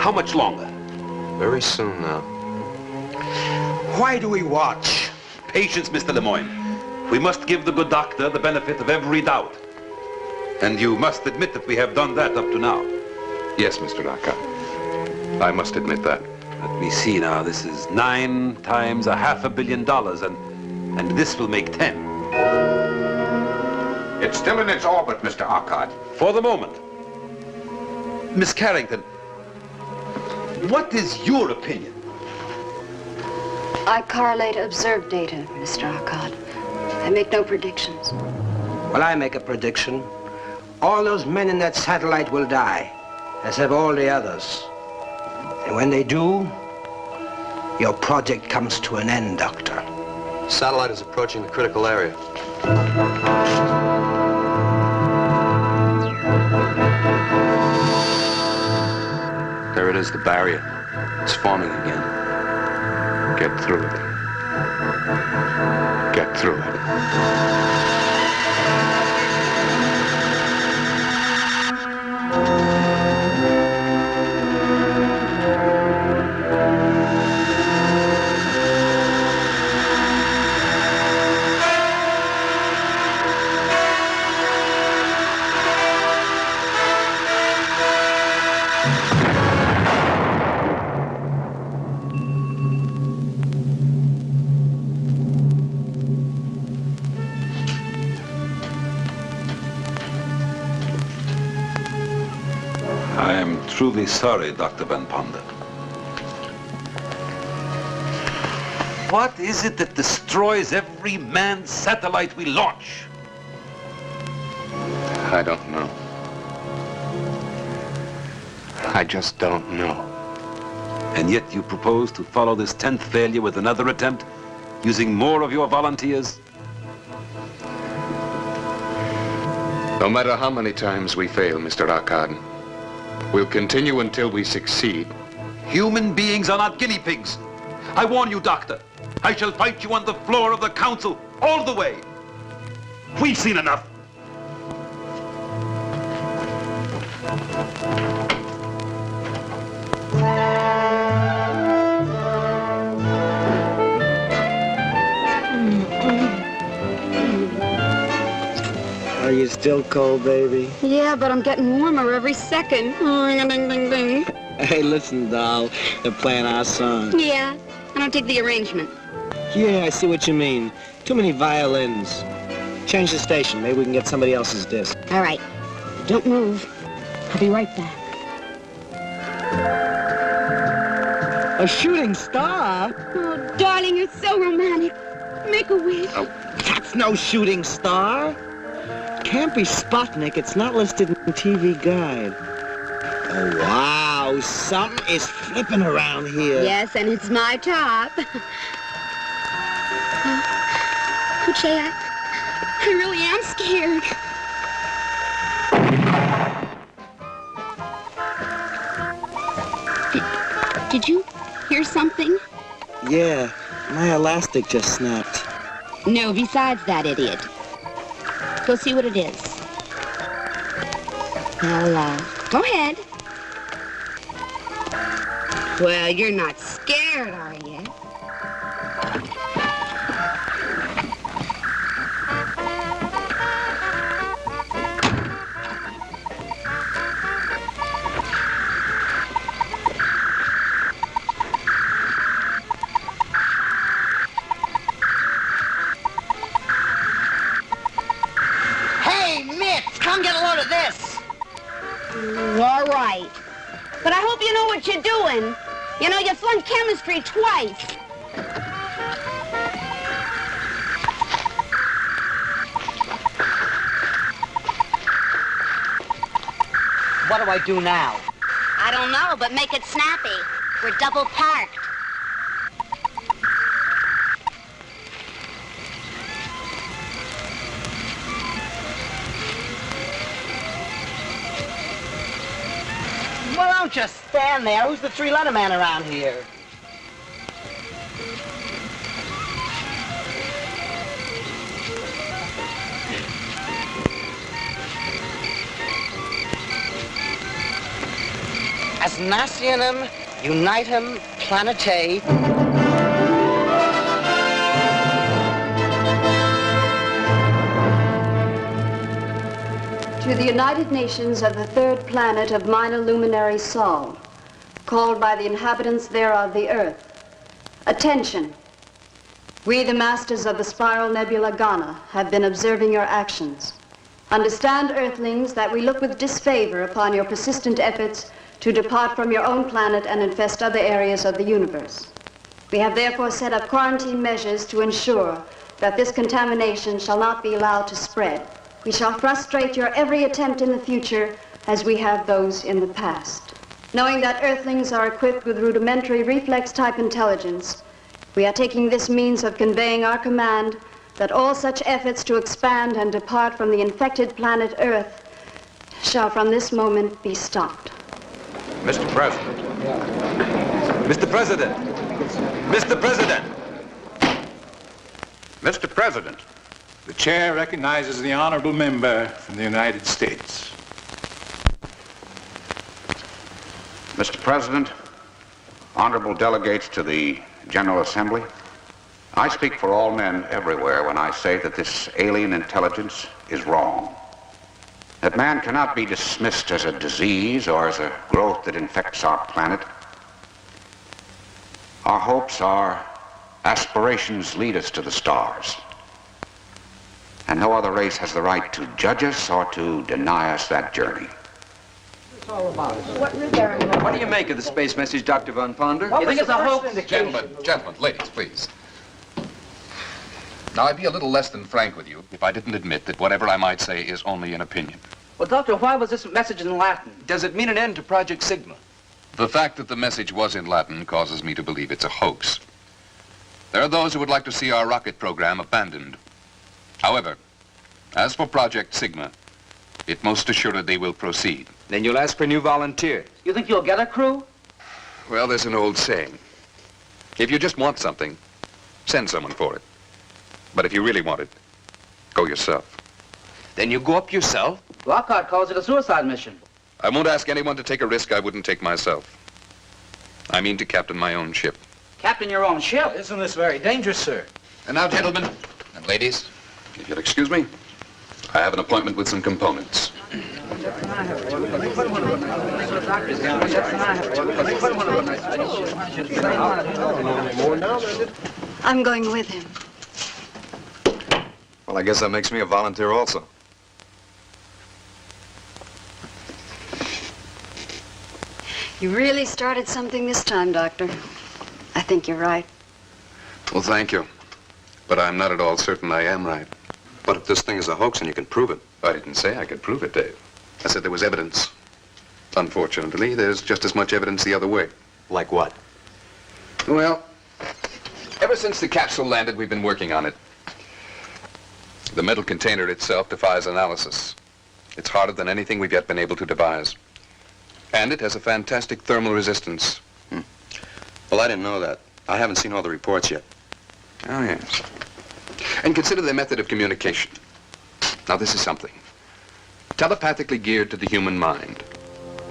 how much longer? Very soon now. Why do we watch? Patience, Mr. Lemoyne. We must give the good doctor the benefit of every doubt. And you must admit that we have done that up to now. Yes, Mr. Arcot. I must admit that. Let me see now. This is 9 times $500 million, and this will make 10. It's still in its orbit, Mr. Arcot. For the moment. Miss Carrington, what is your opinion? I correlate observed data, Mr. Arcot. I make no predictions. Well, I make a prediction. All those men in that satellite will die, as have all the others. And when they do, your project comes to an end, Doctor. The satellite is approaching the critical area. There it is, the barrier. It's forming again. Get through it. Get through it. I am truly sorry, Dr. Van Ponder. What is it that destroys every manned satellite we launch? I don't know. I just don't know. And yet you propose to follow this 10th failure with another attempt, using more of your volunteers? No matter how many times we fail, Mr. Arcot, we'll continue until we succeed. Human beings are not guinea pigs. I warn you, Doctor. I shall fight you on the floor of the council all the way. We've seen enough. Are you still cold, baby? Yeah, but I'm getting warmer every second. Ring-a-ding-ding-ding. Hey, listen, doll. They're playing our song. Yeah, I don't dig the arrangement. Yeah, I see what you mean. Too many violins. Change the station. Maybe we can get somebody else's disc. All right. Don't move. I'll be right back. A shooting star? Oh, darling, you're so romantic. Make a wish. Oh, that's no shooting star. Can't be Sputnik. It's not listed in TV Guide. Oh, wow. Something is flipping around here. Yes, and it's my top. 𝗙𝗆𝗆, I really am scared. Did you hear something? Yeah, my elastic just snapped. No, besides that idiot. Go see what it is. Well, go ahead. Well, you're not scared, are you? Come get a load of this. All right. But I hope you know what you're doing. You know, you flunked chemistry twice. What do I do now? I don't know, but make it snappy. We're double parked. Well, don't just stand there. Who's the three-letter man around here? nationem unitem planetae. To the United Nations of the third planet of minor luminary 𝗀, called by the inhabitants thereof the Earth. Attention! We, the masters of the spiral nebula Ghana, have been observing your actions. Understand, Earthlings, that we look with disfavor upon your persistent efforts to depart from your own planet and infest other areas of the universe. We have therefore set up quarantine measures to ensure that this contamination shall not be allowed to spread. We shall frustrate your every attempt in the future as we have those in the past. Knowing that Earthlings are equipped with rudimentary reflex-type intelligence, we are taking this means of conveying our command that all such efforts to expand and depart from the infected planet Earth shall from this moment be stopped. Mr. President. Mr. President. Mr. President. Mr. President. The chair recognizes the honorable member from the United States. Mr. President, honorable delegates to the General Assembly, I speak for all men everywhere when I say that this alien intelligence is wrong. That man cannot be dismissed as a disease or as a growth that infects our planet. Our hopes, our aspirations lead us to the stars. And no other race has the right to judge us or to deny us that journey. What do you make of the space message, Dr. Von Ponder? You think it's a hoax? Gentlemen, ladies, please. Now, I'd be a little less than frank with you if I didn't admit that whatever I might say is only an opinion. Well, Doctor, why was this message in Latin? Does it mean an end to Project Sigma? The fact that the message was in Latin causes me to believe it's a hoax. There are those who would like to see our rocket program abandoned. However, as for Project Sigma, it most assuredly will proceed. Then you'll ask for new volunteers. You think you'll get a crew? Well, there's an old saying. If you just want something, send someone for it. But if you really want it, go yourself. Then you go up yourself? Lockhart calls it a suicide mission. I won't ask anyone to take a risk I wouldn't take myself. I mean to captain my own ship. Captain your own ship? Isn't this very dangerous, sir? And now, gentlemen and ladies, if you'll excuse me, I have an appointment with some components. I'm going with him. Well, I guess that makes me a volunteer also. You really started something this time, Doctor. I think you're right. Well, thank you. But I'm not at all certain I am right. But if this thing is a hoax and you can prove it. I didn't say I could prove it, Dave. I said there was evidence. Unfortunately, there's just as much evidence the other way. Like what? Well, ever since the capsule landed, we've been working on it. The metal container itself defies analysis. It's harder than anything we've yet been able to devise. And it has a fantastic thermal resistance. Well, I didn't know that. I haven't seen all the reports yet. Oh, yes. And consider the method of communication. Now, this is something. Telepathically geared to the human mind.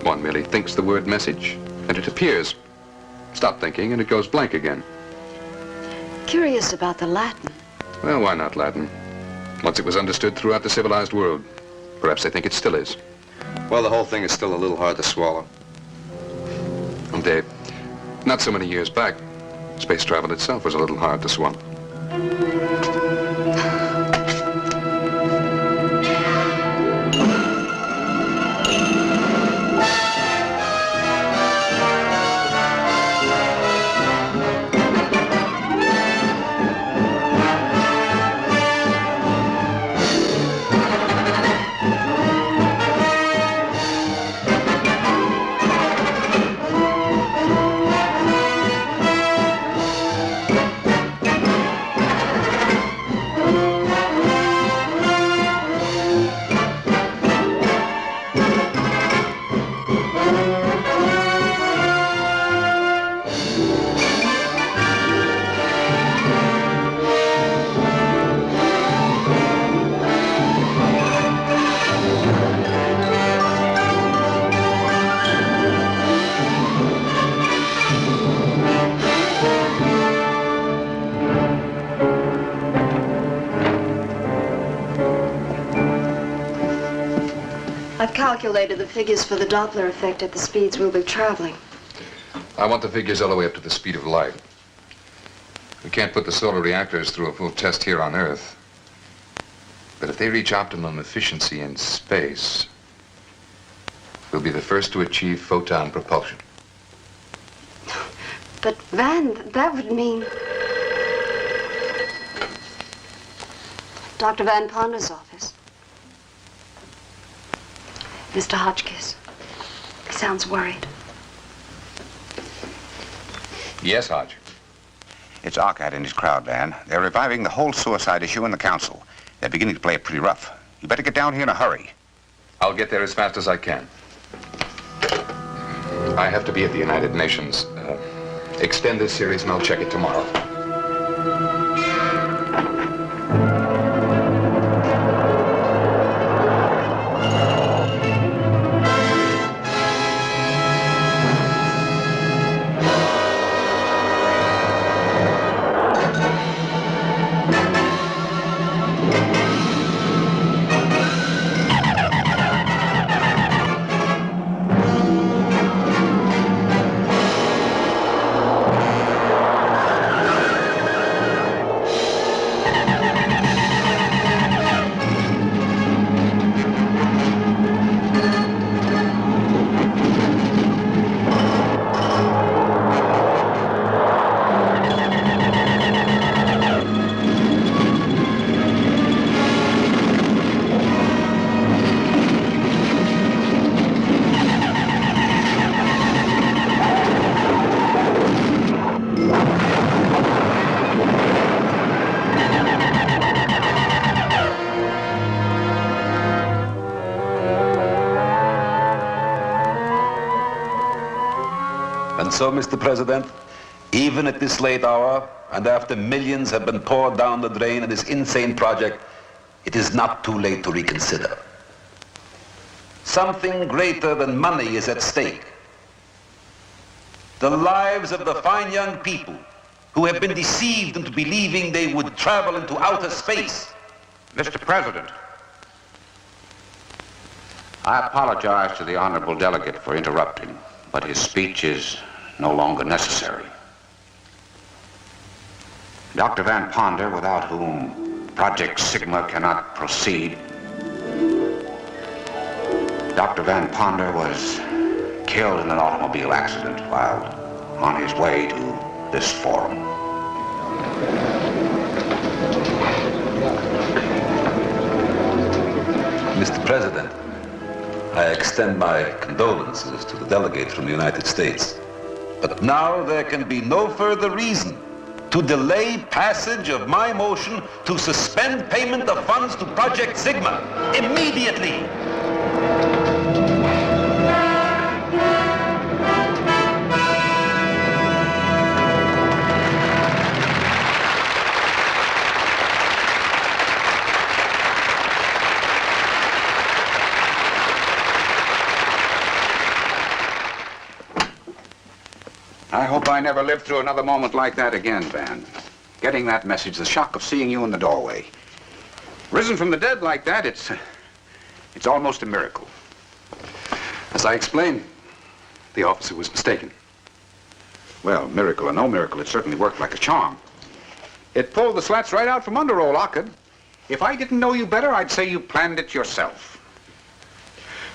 One merely thinks the word message, and it appears. Stop thinking, and it goes blank again. Curious about the Latin. Well, why not Latin? Once it was understood throughout the civilized world. Perhaps they think it still is. Well, the whole thing is still a little hard to swallow. And Dave, not so many years back, space travel itself was a little hard to swallow. calculated the figures for the Doppler effect at the speeds we'll be traveling. I want the figures all the way up to the speed of light. We can't put the solar reactors through a full test here on Earth. But if they reach optimum efficiency in space, we'll be the first to achieve photon propulsion. But, Van, that would mean... Dr. Van Ponder's office. Mr. 𝗺𝗫𝗆. He sounds worried. Yes, Hodge. It's 𝗪𝗏𝗃 and his crowd, Van. They're reviving the whole suicide issue in the council. They're beginning to play it pretty rough. You better get down here in a hurry. I'll get there as fast as I can. I have to be at the United Nations. Extend this series and I'll check it tomorrow. And so, Mr. President, even at this late hour, and after millions have been poured down the drain in this insane project, it is not too late to reconsider. Something greater than money is at stake. The lives of the fine young people who have been deceived into believing they would travel into outer space. Mr. President, I apologize to the honorable delegate for interrupting, but his speech is no longer necessary. Dr. Van Ponder, without whom Project Sigma cannot proceed, Dr. Van Ponder was killed in an automobile accident while on his way to this forum. Mr. President, I extend my condolences to the delegate from the United States. But now there can be no further reason to delay passage of my motion to suspend payment of funds to Project Sigma immediately. I hope I never live through another moment like that again, Van. Getting that message, the shock of seeing you in the doorway. Risen from the dead like that, it's almost a miracle. As I explained, the officer was mistaken. Well, miracle or no miracle, it certainly worked like a charm. It pulled the slats right out from under old 𝗪𝗏𝗃. If I didn't know you better, I'd say you planned it yourself.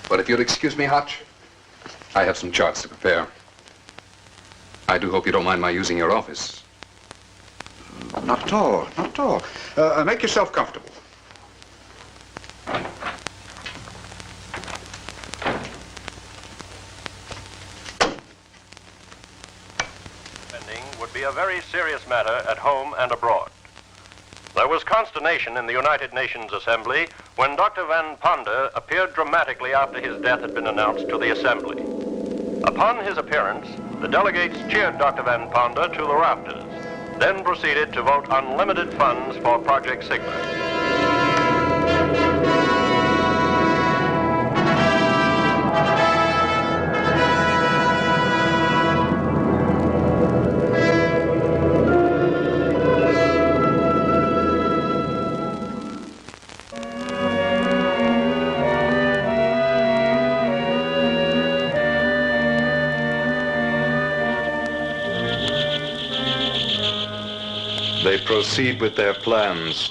But if you'll excuse me, Hodge, I have some charts to prepare. I do hope you don't mind my using your office. Not at all, not at all. Make yourself comfortable. Spending would be a very serious matter at home and abroad. There was consternation in the United Nations Assembly when Dr. Van Ponder appeared dramatically after his death had been announced to the Assembly. Upon his appearance, the delegates cheered Dr. Van Ponder to the rafters, then proceeded to vote unlimited funds for Project Sigma. proceed with their plans.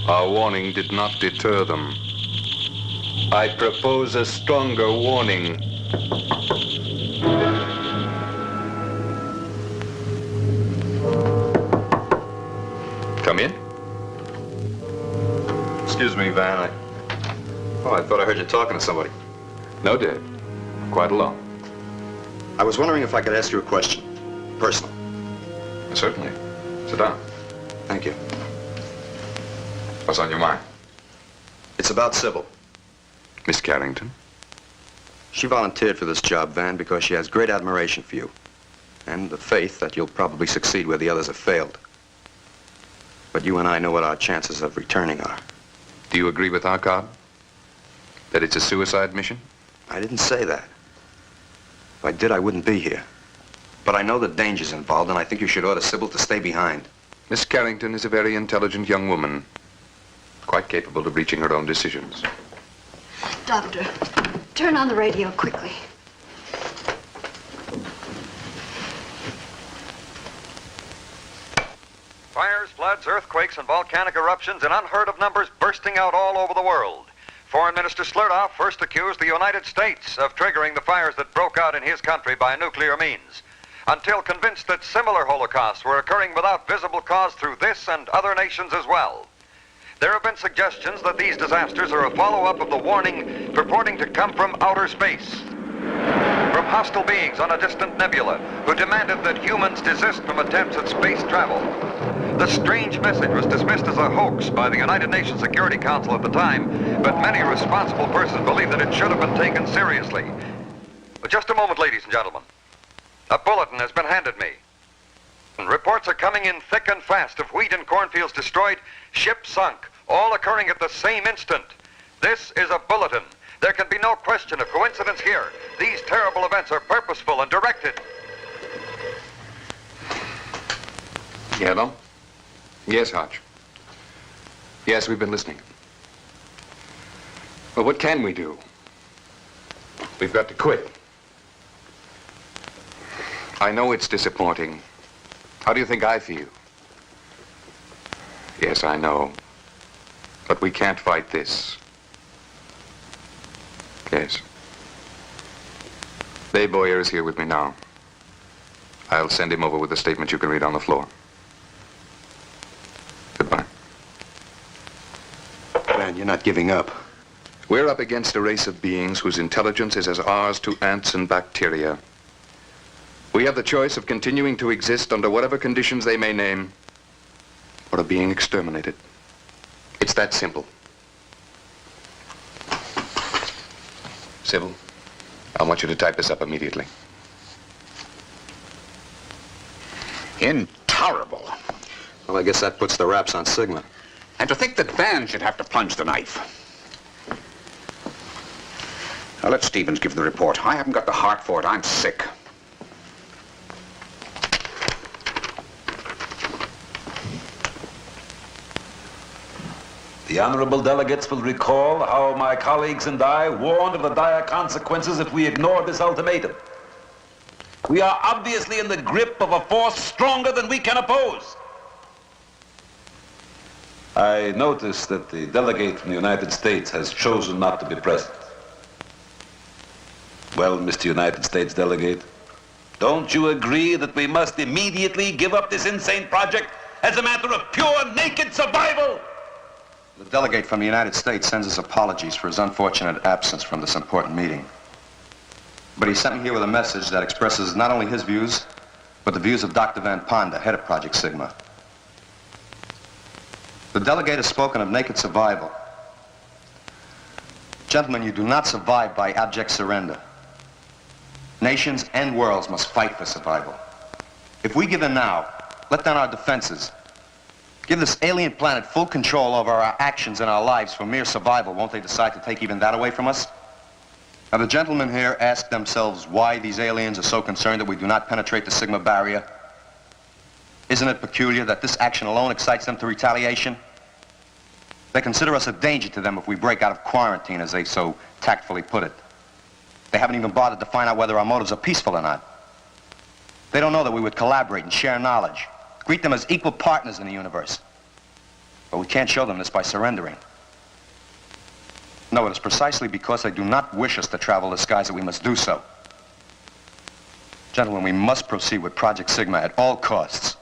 Our warning did not deter them. I propose a stronger warning. Come in. Excuse me, Van. I thought I heard you talking to somebody. No, Dave. Quite alone. I was wondering if I could ask you a question. Personal. Certainly. Sit down. Thank you. What's on your mind? It's about Sybil. Miss Carrington? She volunteered for this job, Van, because she has great admiration for you. And the faith that you'll probably succeed where the others have failed. But you and I know what our chances of returning are. Do you agree with our card? That it's a suicide mission? I didn't say that. If I did, I wouldn't be here. But I know the dangers involved, and I think you should order Sybil to stay behind. Miss Carrington is a very intelligent young woman, quite capable of reaching her own decisions. Doctor, turn on the radio quickly. Fires, floods, earthquakes, and volcanic eruptions in unheard of numbers bursting out all over the world. Foreign Minister 𝗺𝗏 first accused the United States of triggering the fires that broke out in his country by nuclear means, until convinced that similar holocausts were occurring without visible cause through this and other nations as well. There have been suggestions that these disasters are a follow-up of the warning purporting to come from outer space, from hostile beings on a distant nebula who demanded that humans desist from attempts at space travel. The strange message was dismissed as a hoax by the United Nations Security Council at the time, but many responsible persons believe that it should have been taken seriously. But just a moment, ladies and gentlemen. A bulletin has been handed me. And reports are coming in thick and fast of wheat and cornfields destroyed, ships sunk, all occurring at the same instant. This is a bulletin. There can be no question of coincidence here. These terrible events are purposeful and directed. Hello? Yes, Hodge. Yes, we've been listening. Well, what can we do? We've got to quit. I know it's disappointing. How do you think I feel? Yes, I know. But we can't fight this. Yes. Dave Boyer is here with me now. I'll send him over with a statement you can read on the floor. Goodbye. Man, you're not giving up. We're up against a race of beings whose intelligence is as ours to ants and bacteria. We have the choice of continuing to exist under whatever conditions they may name, or of being exterminated. It's that simple. Sybil, I want you to type this up immediately. Intolerable. Well, I guess that puts the wraps on Sigma. And to think that Van should have to plunge the knife. Now let Stevens give the report. I haven't got the heart for it. I'm sick. The honorable delegates will recall how my colleagues and I warned of the dire consequences if we ignored this ultimatum. We are obviously in the grip of a force stronger than we can oppose. I notice that the delegate from the United States has chosen not to be present. Well, Mr. United States delegate, don't you agree that we must immediately give up this insane project as a matter of pure, naked survival? The delegate from the United States sends his apologies for his unfortunate absence from this important meeting. But he sent me here with a message that expresses not only his views, but the views of Dr. Van Ponder, head of Project Sigma. The delegate has spoken of naked survival. Gentlemen, you do not survive by abject surrender. Nations and worlds must fight for survival. If we give in now, let down our defenses, give this alien planet full control over our actions and our lives for mere survival, won't they decide to take even that away from us? Now, the gentlemen here ask themselves why these aliens are so concerned that we do not penetrate the Sigma barrier. Isn't it peculiar that this action alone excites them to retaliation? They consider us a danger to them if we break out of quarantine, as they so tactfully put it. They haven't even bothered to find out whether our motives are peaceful or not. They don't know that we would collaborate and share knowledge, Greet them as equal partners in the universe. But we can't show them this by surrendering. No, it is precisely because they do not wish us to travel the skies that we must do so. Gentlemen, we must proceed with Project Sigma at all costs.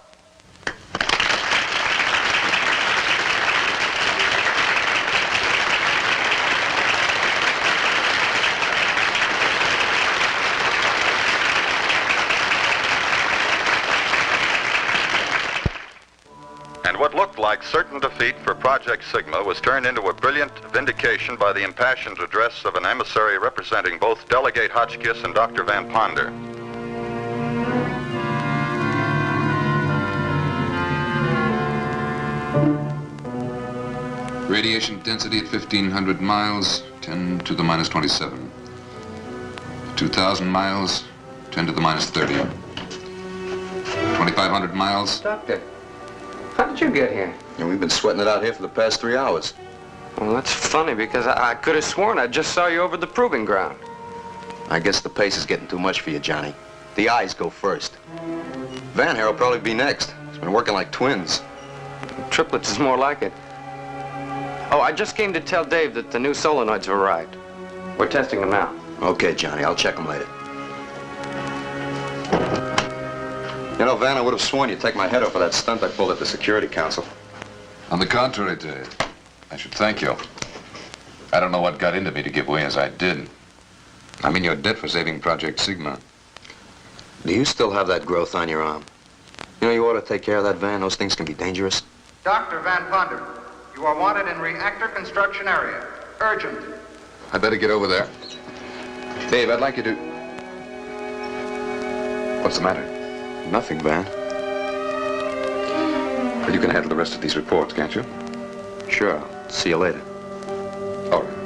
And what looked like certain defeat for Project Sigma was turned into a brilliant vindication by the impassioned address of an emissary representing both Delegate Hotchkiss and Dr. Van Ponder. Radiation density at 1,500 miles, 10 to the minus 27. 2,000 miles, 10 to the minus 30. 2,500 miles. Doctor, how did you get here? And we've been sweating it out here for the past 3 hours. Well, that's funny because I could have sworn I just saw you over the proving ground. I guess the pace is getting too much for you, Johnny. The eyes go first. Van here will probably be next. He's been working like twins. Triplets is more like it. Oh, I just came to tell Dave that the new solenoids have arrived. We're testing them now. Okay, Johnny, I'll check them later. You know, Van, I would have sworn you'd take my head off for that stunt I pulled at the Security Council. On the contrary, Dave, I should thank you. I don't know what got into me to give way as I did. I'm in your debt for saving Project Sigma. Do you still have that growth on your arm? You know, you ought to take care of that, Van. Those things can be dangerous. Dr. Van Ponder, you are wanted in reactor construction area. Urgent. I better get over there. Dave, I'd like you to... What's the matter? Nothing, Van. Well, you can handle the rest of these reports, can't you? Sure. I'll see you later. All right.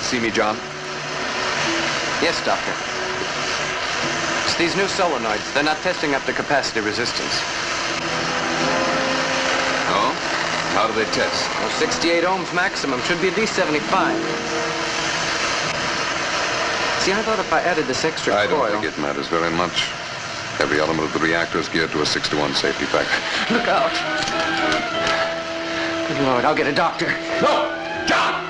See me, John? Yes, Doctor. It's these new solenoids. They're not testing up to capacity resistance. Oh? How do they test? Well, 68 ohms maximum. Should be a D75. See, I thought if I added this extra coil... I don't think it matters very much. Every element of the reactor is geared to a 6-to-1 safety factor. Look out. Good Lord, I'll get a doctor. No! John!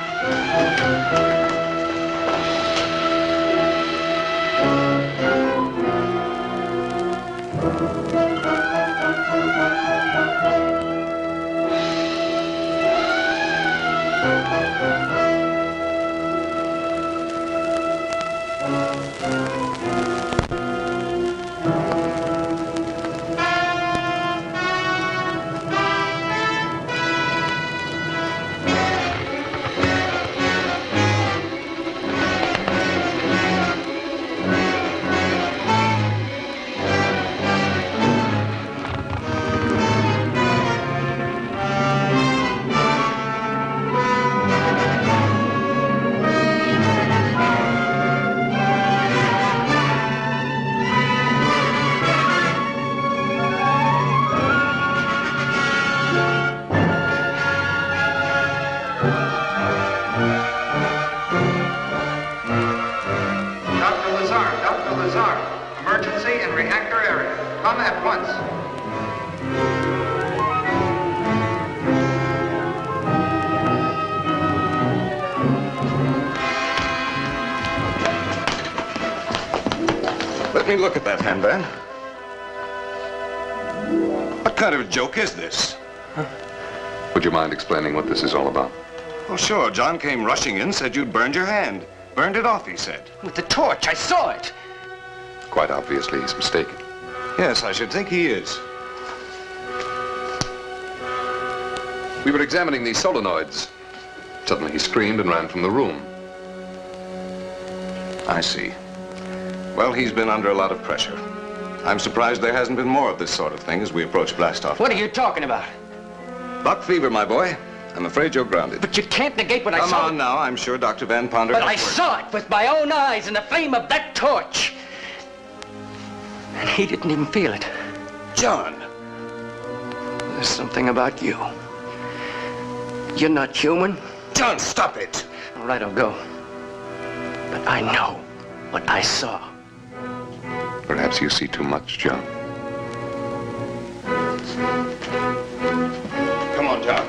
Let me look at that hand, Van. What kind of a joke is this? Would you mind explaining what this is all about? Oh, sure. John came rushing in, said you'd burned your hand. Burned it off, he said. With the torch, I saw it. Quite obviously, he's mistaken. Yes, I should think he is. We were examining these solenoids. Suddenly he screamed and ran from the room. I see. Well, he's been under a lot of pressure. I'm surprised there hasn't been more of this sort of thing as we approach blastoff. What are you talking about? Buck fever, my boy. I'm afraid you're grounded. But you can't negate what I saw. Come on now. I'm sure Dr. Van Ponder... But I saw it with my own eyes in the flame of that torch. And he didn't even feel it. John! There's something about you. You're not human. John, stop it! All right, I'll go. But I know what I saw. Perhaps you see too much, John. Come on, John.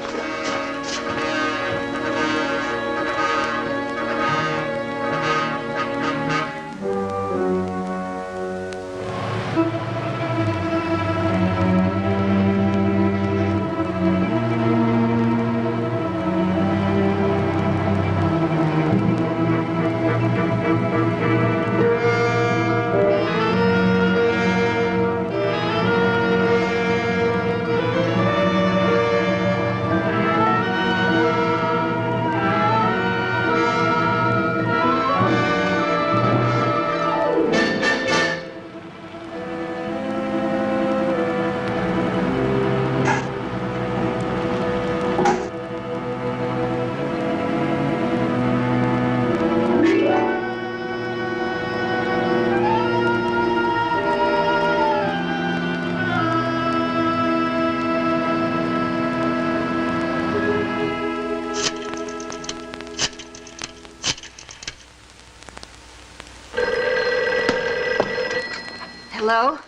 Hello?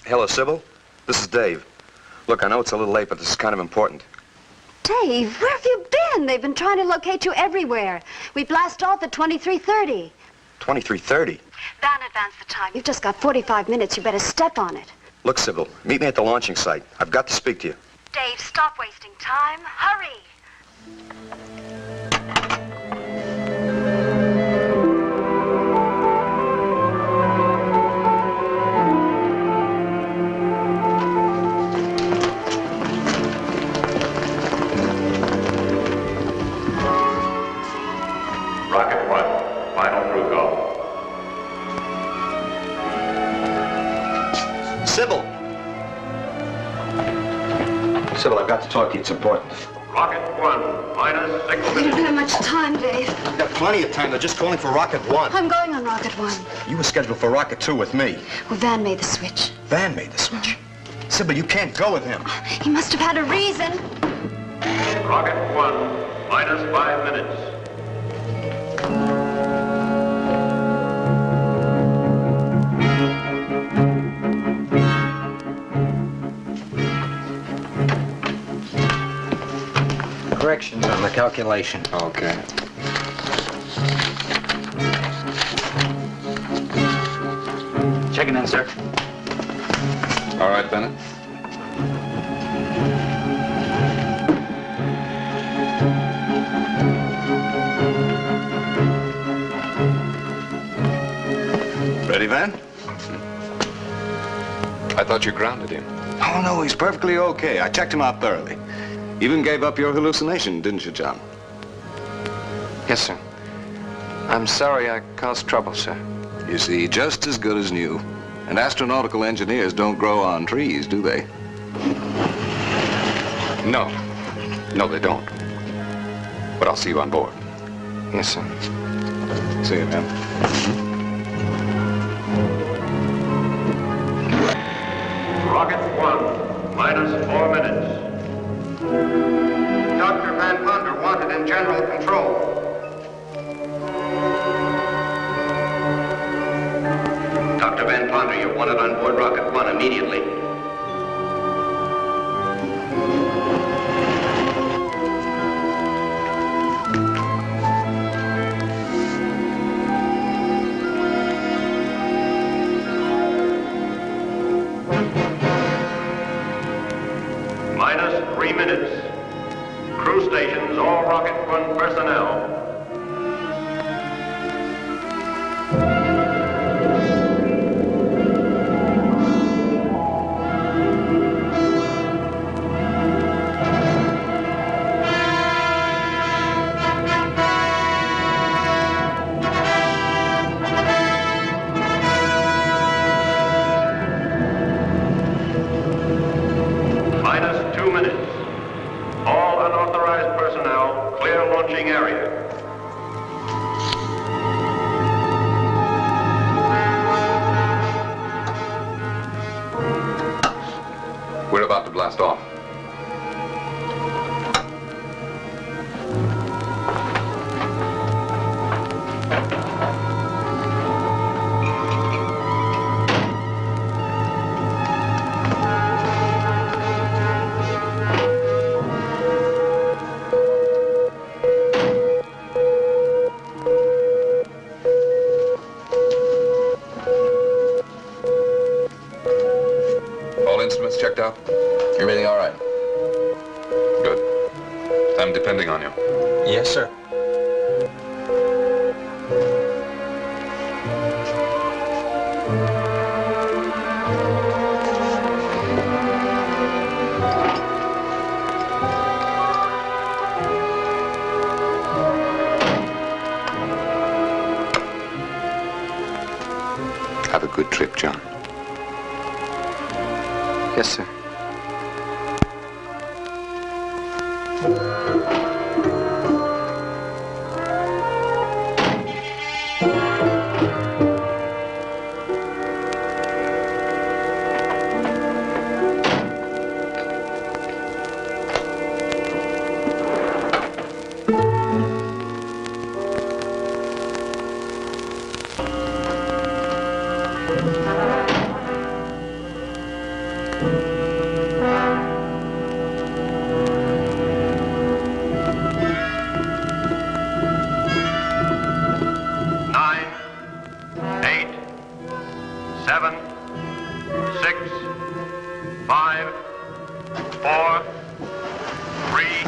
Hello, Sybil. This is Dave. Look, I know it's a little late, but this is kind of important. Dave, where have you been? They've been trying to locate you everywhere. We blast off at 23:30. 23:30? Van, advance the time. You've just got 45 minutes. You better step on it. Look, Sybil, meet me at the launching site. I've got to speak to you. Dave, stop wasting time. Hurry. Rocket 1, final crew call. Sybil! Sybil, I've got to talk to you. It's important. Rocket 1, minus 6 We don't minutes. have much time, Dave. I've got plenty of time. They're just calling for Rocket 1. I'm going on Rocket 1. You were scheduled for Rocket 2 with me. Well, Van made the switch. Van made the switch. Sybil, you can't go with him. He must have had a reason. Rocket 1, minus 5 minutes. Corrections on the calculation. Okay. Checking in, sir. All right, Bennett. Ready, Van? I thought you grounded him. Oh, no, he's perfectly okay. I checked him out thoroughly. Even gave up your hallucination, didn't you, John? Yes, sir. I'm sorry I caused trouble, sir. You see, just as good as new. And astronautical engineers don't grow on trees, do they? No. No, they don't. But I'll see you on board. Yes, sir. See you, man. Rocket 1, minus 4 minutes. Dr. Van Ponder wanted in general control. Dr. Van Ponder, you're wanted on board Rocket 1 immediately. Minus 3 minutes. Crew stations, all Rocket 1 personnel. Joe? Everything all right? Good. I'm depending on you. Yes, sir. Have a good trip, John. Yes, sir.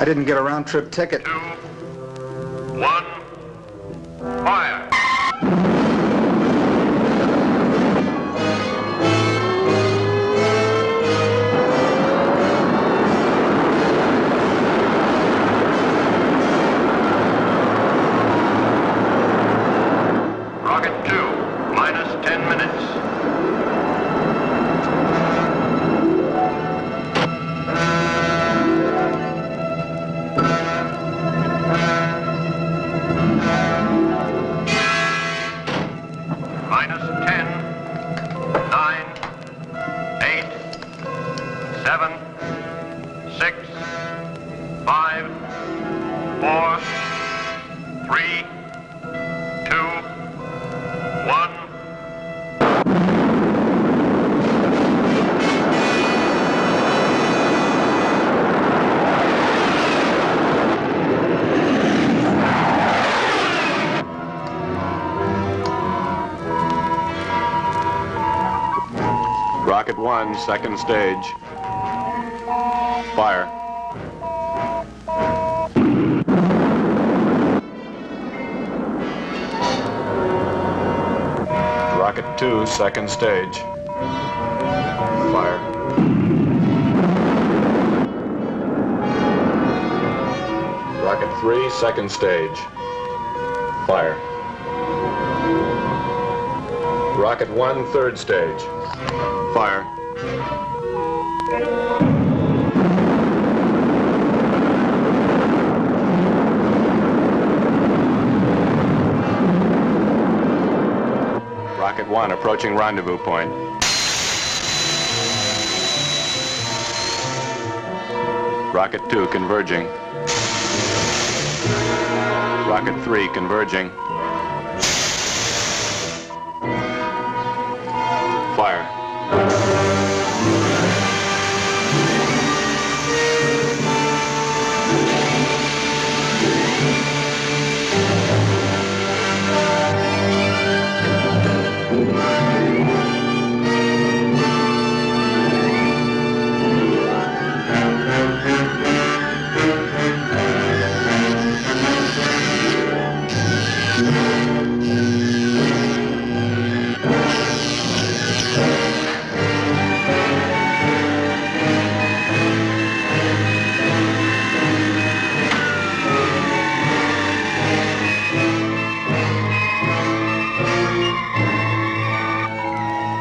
I didn't get a round-trip ticket. 2, 1, fire! Rocket 2, minus 10 minutes. Minus 10, 9, 8, 7, 6, 5, 4, 3, 2, 1. Rocket 1, second stage. Fire. Rocket 2, second stage. Fire. Rocket 3, second stage. Fire. Rocket 1, third stage. Fire. Rocket 1 approaching rendezvous point. Rocket 2 converging. Rocket 3 converging. Fire.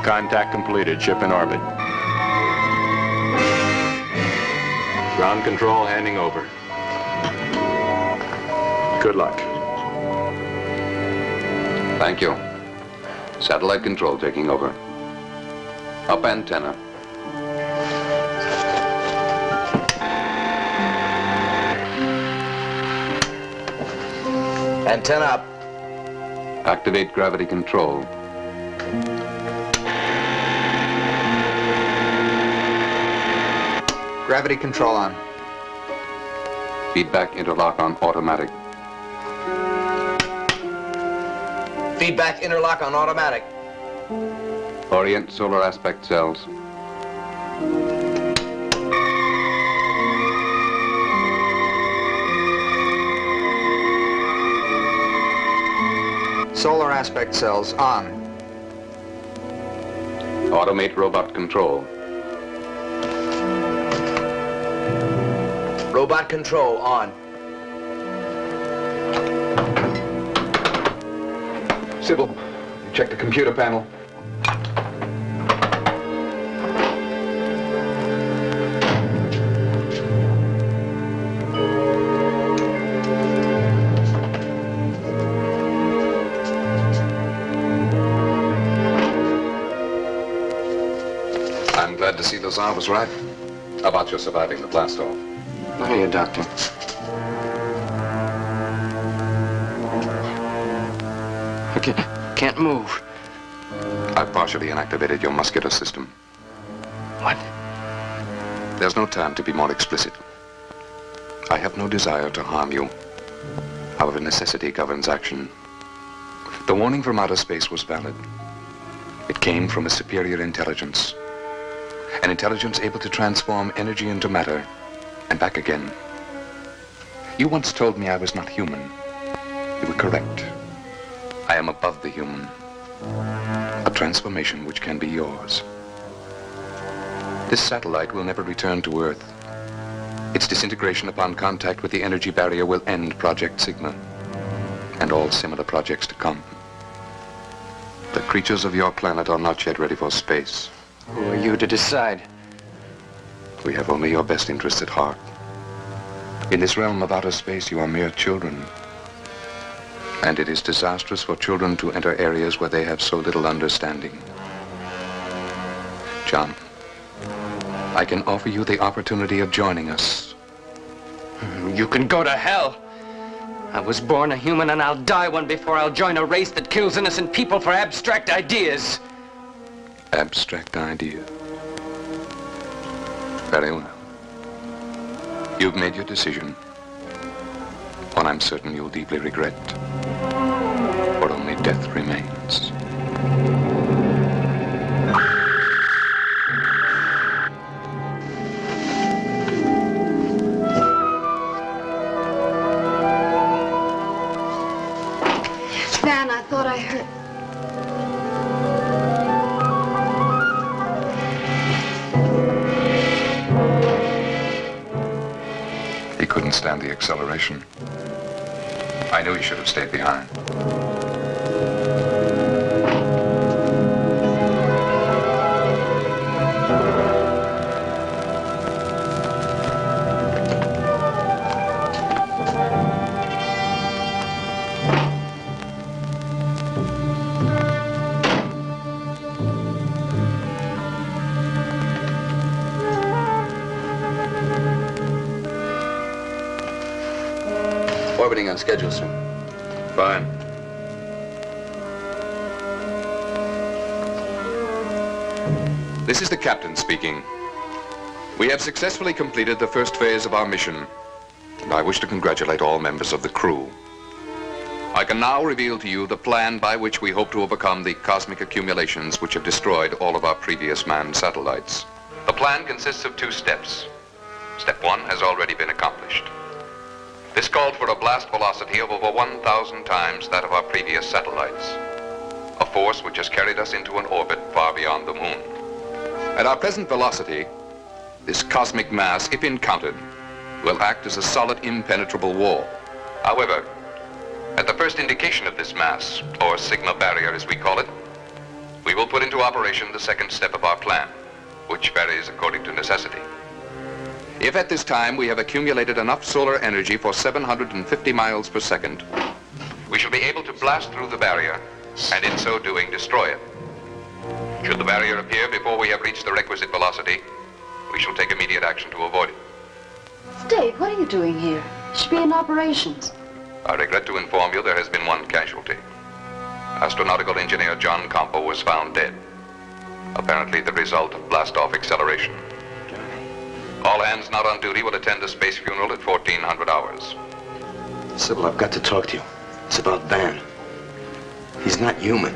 Contact completed. Ship in orbit. Ground control handing over. Good luck. Thank you. Satellite control taking over. Up antenna. Antenna up. Activate gravity control. Gravity control on. Feedback interlock on automatic. Feedback interlock on automatic. Orient solar aspect cells. Solar aspect cells on. Automate robot control. Robot control on. Sybil, check the computer panel. I'm glad to see the Tsar was right about your surviving the blast off. Look here, Doctor. I can't move. I've partially inactivated your muscular system. What? There's no time to be more explicit. I have no desire to harm you. However, necessity governs action. The warning from outer space was valid. It came from a superior intelligence. An intelligence able to transform energy into matter and back again. You once told me I was not human. You were correct. I am above the human. A transformation which can be yours. This satellite will never return to Earth. Its disintegration upon contact with the energy barrier will end Project Sigma and all similar projects to come. The creatures of your planet are not yet ready for space. Who are you to decide? We have only your best interests at heart. In this realm of outer space, you are mere children. And it is disastrous for children to enter areas where they have so little understanding. John, I can offer you the opportunity of joining us. You can go to hell. I was born a human and I'll die one before I'll join a race that kills innocent people for abstract ideas. Abstract idea. Very well. You've made your decision. One I'm certain you'll deeply regret. For only death remains. Van, I thought I heard... He couldn't stand the acceleration. I knew he should have stayed behind. Orbiting on schedule, sir. Fine. This is the captain speaking. We have successfully completed the first phase of our mission, and I wish to congratulate all members of the crew. I can now reveal to you the plan by which we hope to overcome the cosmic accumulations which have destroyed all of our previous manned satellites. The plan consists of 2 steps. Step 1 has already been accomplished. This called for a blast velocity of over 1,000 times that of our previous satellites, a force which has carried us into an orbit far beyond the moon. At our present velocity, this cosmic mass, if encountered, will act as a solid, impenetrable wall. However, at the first indication of this mass, or Sigma barrier as we call it, we will put into operation the second step of our plan, which varies according to necessity. If at this time we have accumulated enough solar energy for 750 miles per second, we shall be able to blast through the barrier and in so doing destroy it. Should the barrier appear before we have reached the requisite velocity, we shall take immediate action to avoid it. Dave, what are you doing here? You should be in operations. I regret to inform you there has been one casualty. Astronautical engineer 𝗺𝗵𝗶 was found dead, apparently the result of blast-off acceleration. All hands not on duty will attend the space funeral at 1400 hours. Sybil, I've got to talk to you. It's about Van. He's not human.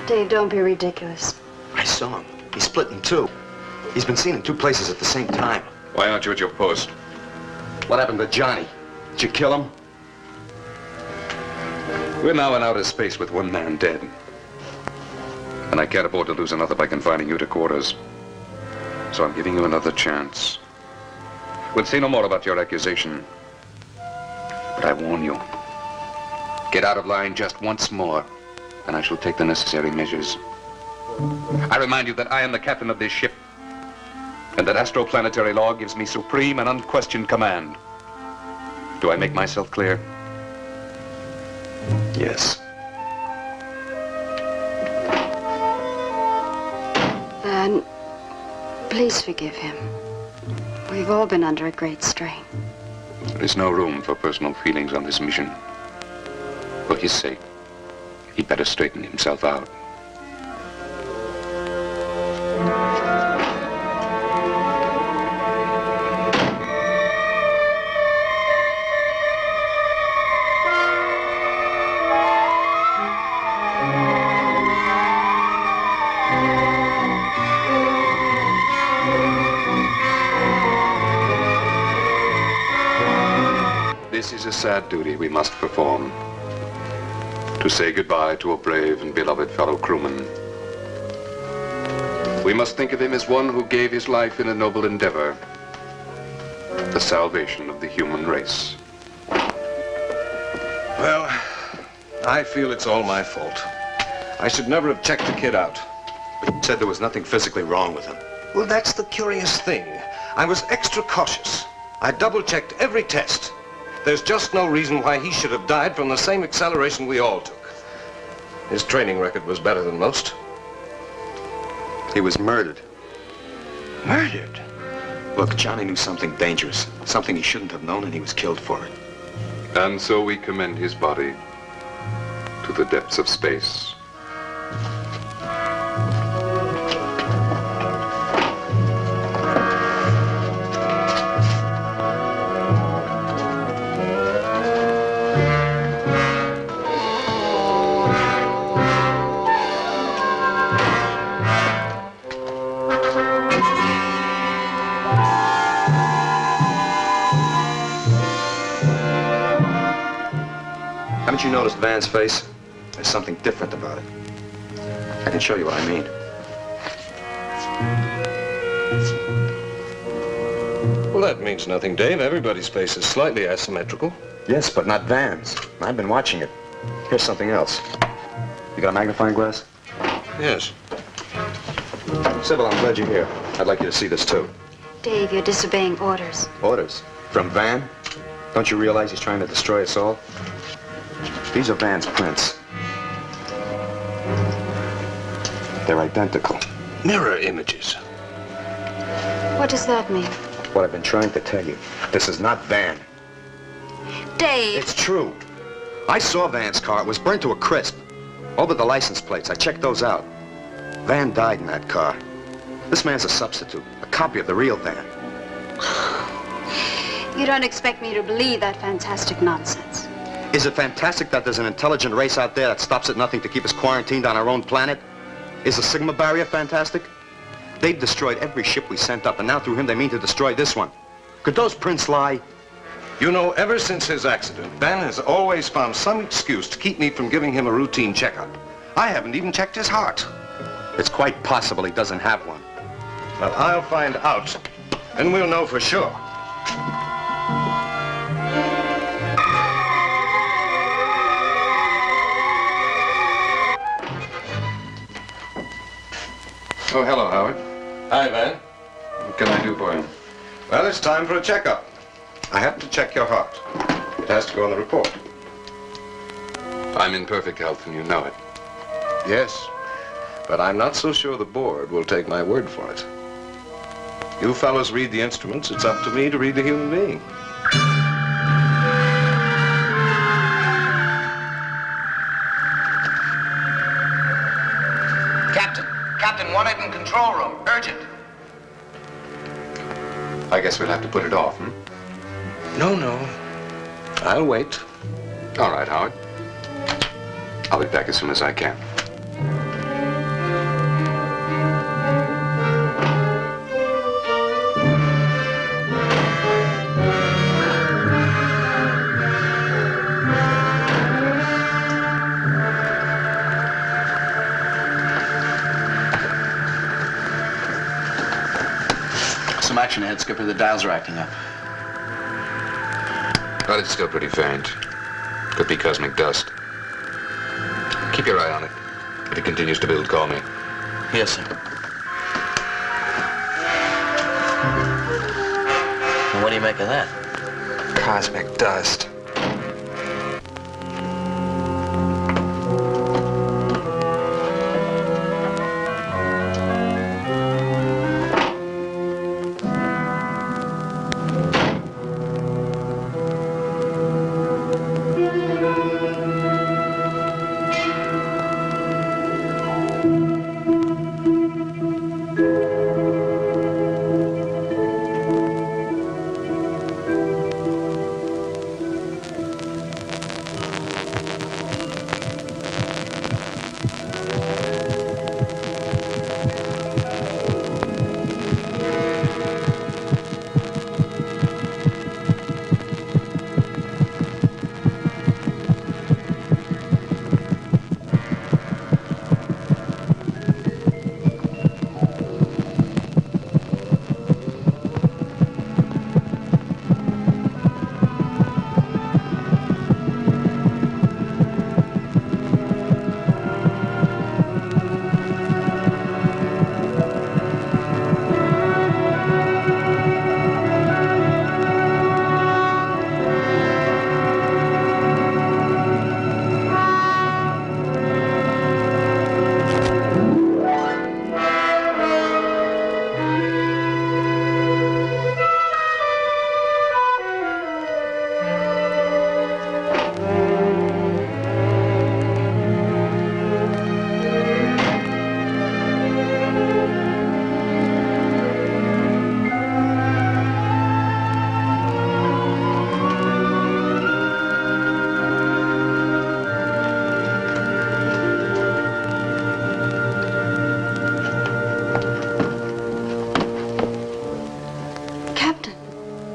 Dave, don't be ridiculous. I saw him. He's split in 2. He's been seen in 2 places at the same time. Why aren't you at your post? What happened to Johnny? Did you kill him? We're now in outer space with one man dead. And I can't afford to lose another by confining you to quarters. So I'm giving you another chance. We'll say no more about your accusation. But I warn you, get out of line just once more, and I shall take the necessary measures. I remind you that I am the captain of this ship, and that astroplanetary law gives me supreme and unquestioned command. Do I make myself clear? Yes. Van, please forgive him. We've all been under a great strain. There is no room for personal feelings on this mission. For his sake, he'd better straighten himself out. This is a sad duty we must perform. To say goodbye to a brave and beloved fellow crewman. We must think of him as one who gave his life in a noble endeavor. The salvation of the human race. Well, I feel it's all my fault. I should never have checked the kid out. But you said there was nothing physically wrong with him. Well, that's the curious thing. I was extra cautious. I double-checked every test. There's just no reason why he should have died from the same acceleration we all took. His training record was better than most. He was murdered. Murdered? Look, Johnny knew something dangerous, something he shouldn't have known, and he was killed for it. And so we commend his body to the depths of space. Haven't you noticed Van's face? There's something different about it. I can show you what I mean. Well, that means nothing, Dave. Everybody's face is slightly asymmetrical. Yes, but not Van's. I've been watching it. Here's something else. You got a magnifying glass? Yes. Sybil, I'm glad you're here. I'd like you to see this, too. Dave, you're disobeying orders. Orders? From Van? Don't you realize he's trying to destroy us all? These are Van's prints. They're identical. Mirror images. What does that mean? What I've been trying to tell you. This is not Van. Dave! It's true. I saw Van's car. It was burnt to a crisp. All but the license plates. I checked those out. Van died in that car. This man's a substitute, a copy of the real Van. You don't expect me to believe that fantastic nonsense. Is it fantastic that there's an intelligent race out there that stops at nothing to keep us quarantined on our own planet? Is the Sigma barrier fantastic? They've destroyed every ship we sent up, and now through him they mean to destroy this one. Could those prints lie? You know, ever since his accident, Van has always found some excuse to keep me from giving him a routine checkup. I haven't even checked his heart. It's quite possible he doesn't have one. Well, I'll find out, and we'll know for sure. Oh, hello, Howard. Hi, Van. What can I do for you? Well, it's time for a checkup. I have to check your heart. It has to go on the report. I'm in perfect health, and you know it. Yes, but I'm not so sure the board will take my word for it. You fellows read the instruments. It's up to me to read the human being. Captain, wanted in control room. Urgent. I guess we'll have to put it off, hmm? No. I'll wait. All right, Howard. I'll be back as soon as I can. traction ahead, Skipper. The dials are acting up. But it's still pretty faint. Could be cosmic dust. Keep your eye on it. If it continues to build, call me. Yes, sir. Well, what do you make of that? Cosmic dust.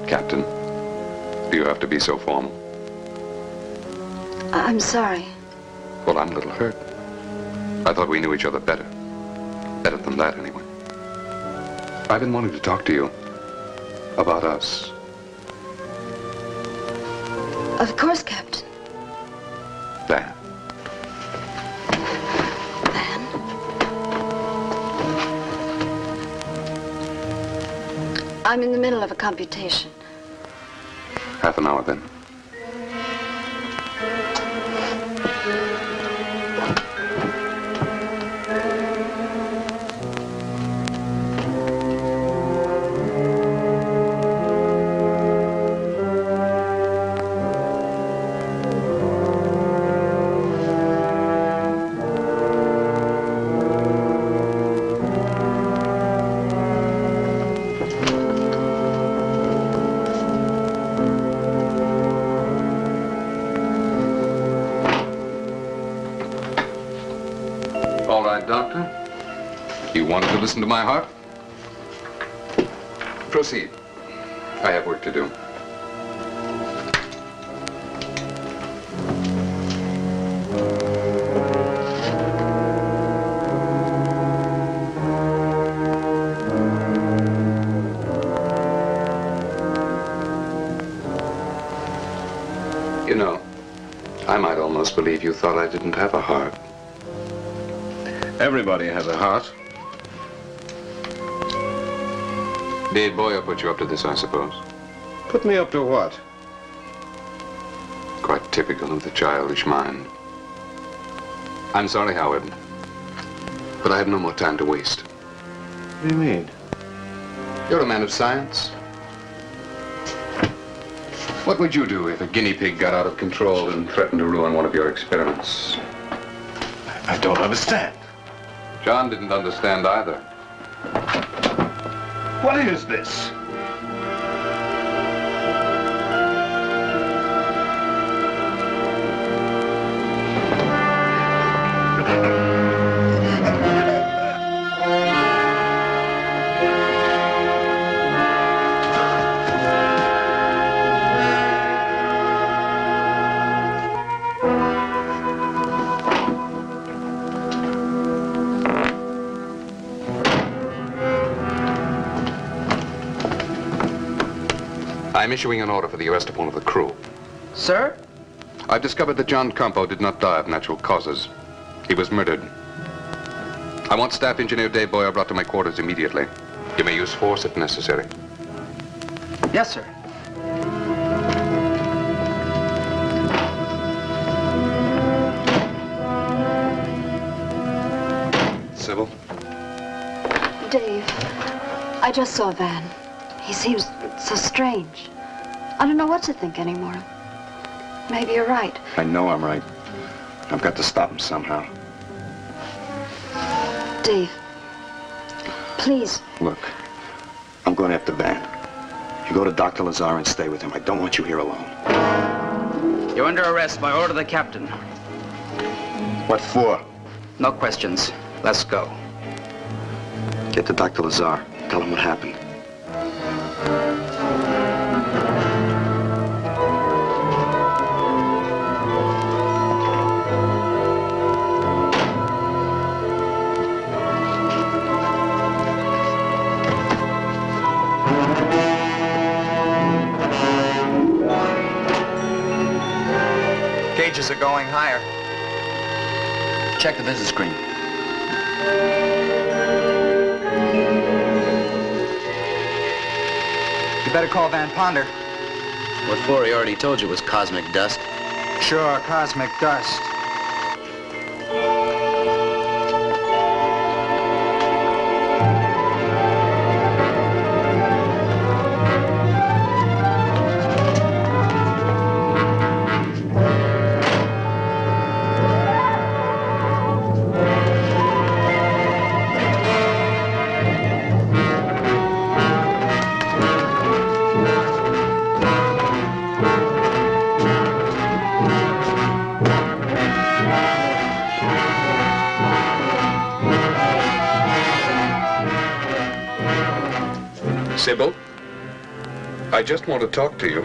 Captain, do you have to be so formal? I'm sorry. Well, I'm a little hurt. I thought we knew each other better. Better than that, anyway. I've been wanting to talk to you about us. Of course, Captain. Van. Van? I'm in the middle of a computation. Half an hour, then. Doctor, you wanted to listen to my heart? Proceed. I have work to do. You know, I might almost believe you thought I didn't have a heart. Everybody has a heart. Dave Boyer put you up to this, I suppose. Put me up to what? Quite typical of the childish mind. I'm sorry, Howard, but I have no more time to waste. What do you mean? You're a man of science. What would you do if a guinea pig got out of control and threatened to ruin one of your experiments? I don't understand. John didn't understand either. What is this? I'm issuing an order for the arrest of one of the crew. Sir? I've discovered that John Campo did not die of natural causes. He was murdered. I want Staff Engineer Dave Boyer brought to my quarters immediately. You may use force if necessary. Yes, sir. Sybil? Dave, I just saw Van. He seems so strange. I don't know what to think anymore. Maybe you're right. I know I'm right. I've got to stop him somehow. Dave, please. Look, I'm going after Van. You go to Dr. Lazar and stay with him. I don't want you here alone. You're under arrest by order of the captain. What for? No questions. Let's go. Get to Dr. Lazar. Tell him what happened. Gauges are going higher. Check the visit screen. You better call Van Ponder. What for? He already told you it was cosmic dust. Sure, cosmic dust. Sybil, I just want to talk to you.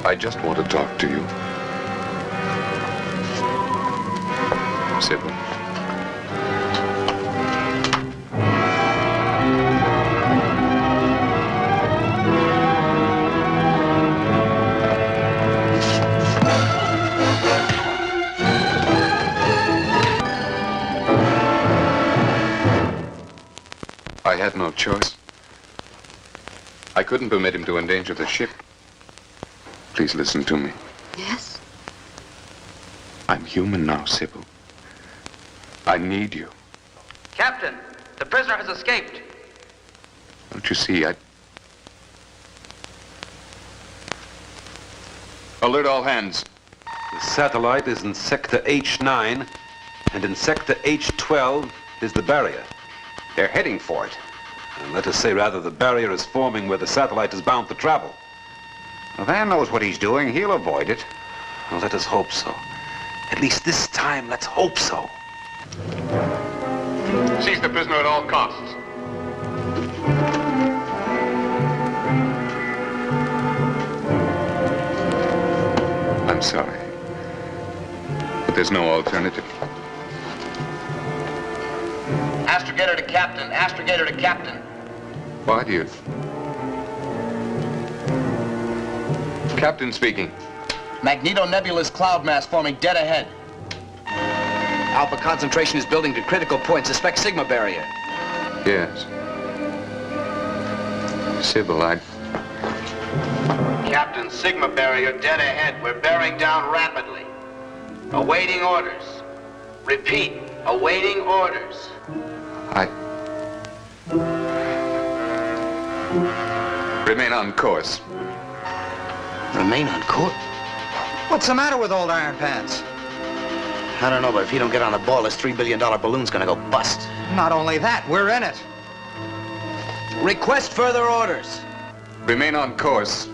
I just want to talk to you. Sybil. I had no choice. I couldn't permit him to endanger the ship. Please listen to me. Yes? I'm human now, Sybil. I need you. Captain, the prisoner has escaped. Don't you see, Alert all hands. The satellite is in sector H9, and in sector H12 is the barrier. They're heading for it. And let us say, rather, the barrier is forming where the satellite is bound to travel. Well, Van knows what he's doing. He'll avoid it. Well, let us hope so. At least this time, let's hope so. Seize the prisoner at all costs. I'm sorry, but there's no alternative. Astrogator to captain. Astrogator to captain. Why do you? Captain speaking. Magneto-nebulous cloud mass forming dead ahead. Alpha concentration is building to critical point. Suspect sigma barrier. Yes. Sybil, Captain, sigma barrier dead ahead. We're bearing down rapidly. Awaiting orders. Repeat, awaiting orders. Remain on course. Remain on course? What's the matter with old Iron Pants? I don't know, but if he don't get on the ball, this $3 billion balloon's gonna go bust. Not only that, we're in it. Request further orders. Remain on course.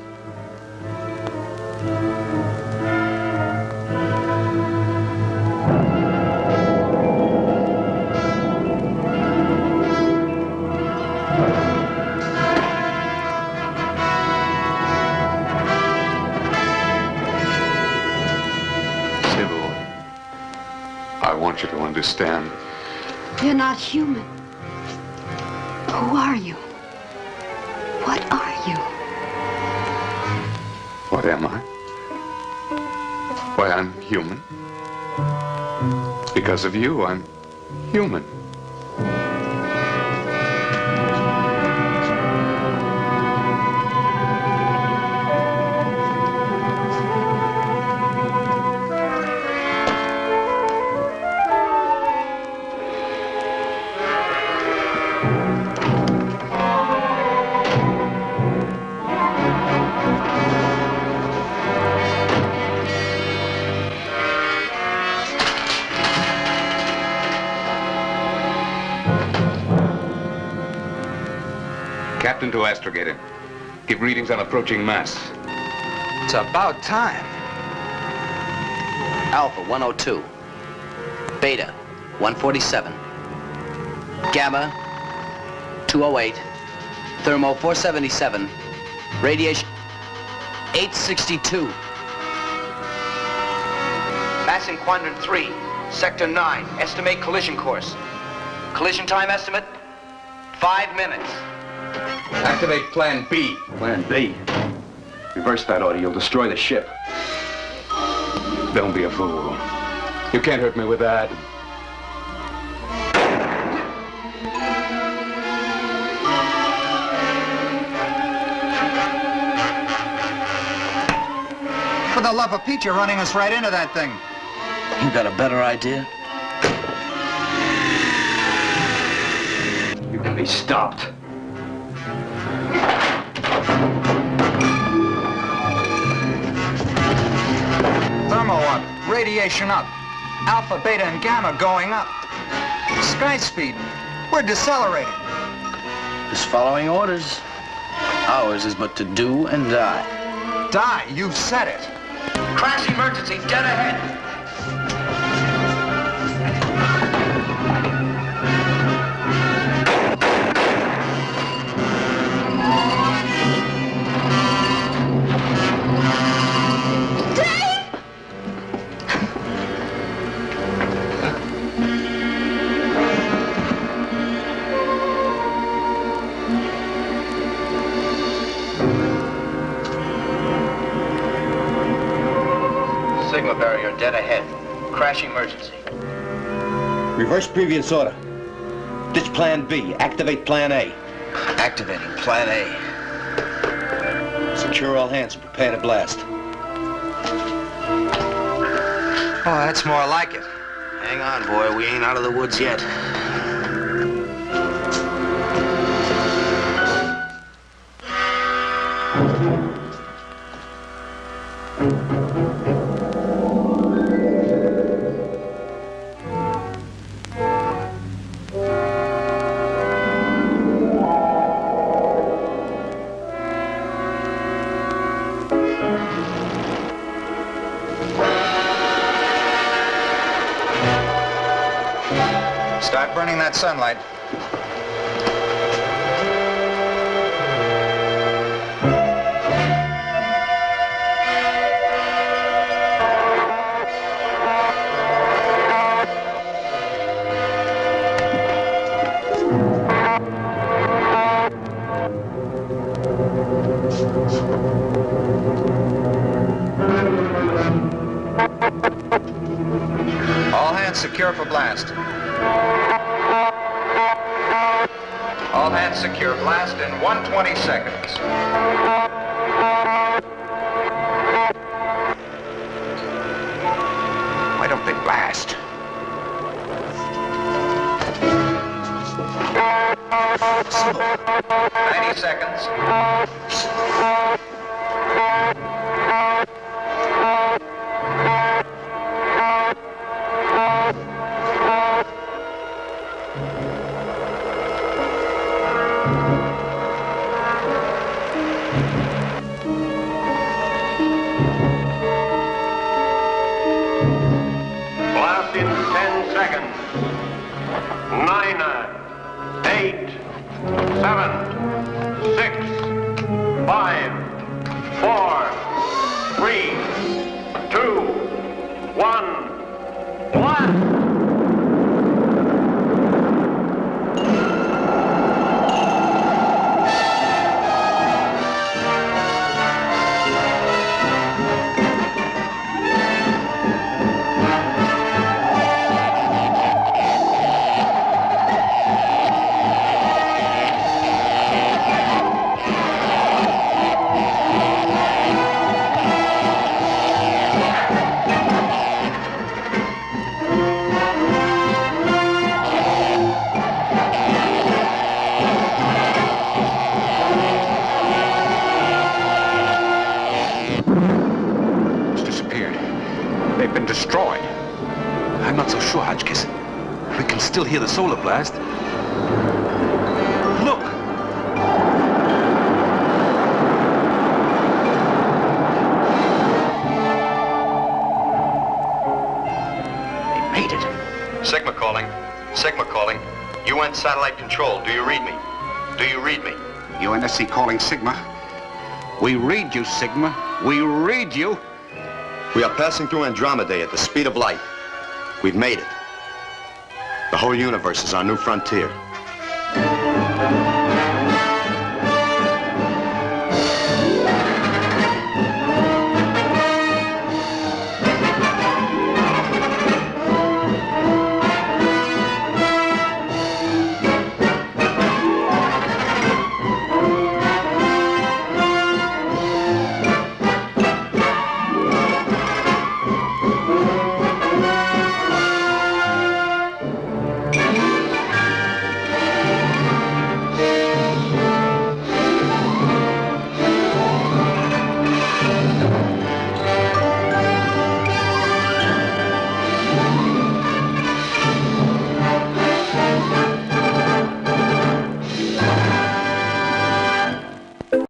I want you to understand. You're not human. Who are you? What are you? What am I? Why, I'm human. Because of you, I'm human. Captain to astrogator. Give readings on approaching mass. It's about time. Alpha 102. Beta 147. Gamma 208. Thermo 477. Radiation 862. Mass in quadrant 3, sector 9. Estimate collision course. Collision time estimate, 5 minutes. Activate Plan B. Plan B? Reverse that order, you'll destroy the ship. Don't be a fool. You can't hurt me with that. For the love of Pete, you're running us right into that thing. You got a better idea? You can be stopped. Thermo up, radiation up, alpha, beta, and gamma going up. Sky speed, we're decelerating. Just following orders. Ours is but to do and die. Die, you've said it. Crash emergency, dead ahead. Sigma barrier dead ahead. Crash emergency. Reverse previous order. Ditch Plan B. Activate Plan A. Activating Plan A. Secure all hands and prepare to blast. Oh, that's more like it. Hang on, boy. We ain't out of the woods yet. Start burning that sunlight. All hands secure for blast. All hands secure. Blast in 120 seconds. Why don't they blast? 90 seconds. Blast in 10 seconds. 9, 8, 7, 6, 5, 4, 3, 2, 1, blast! 𝗺𝗧𝗵𝗶. We can still hear the solar blast. Look! They made it. Sigma calling. Sigma calling. UN satellite control. Do you read me? Do you read me? UNSC calling Sigma. We read you, Sigma. We read you. We are passing through Andromedae at the speed of light. We've made it. The whole universe is our new frontier.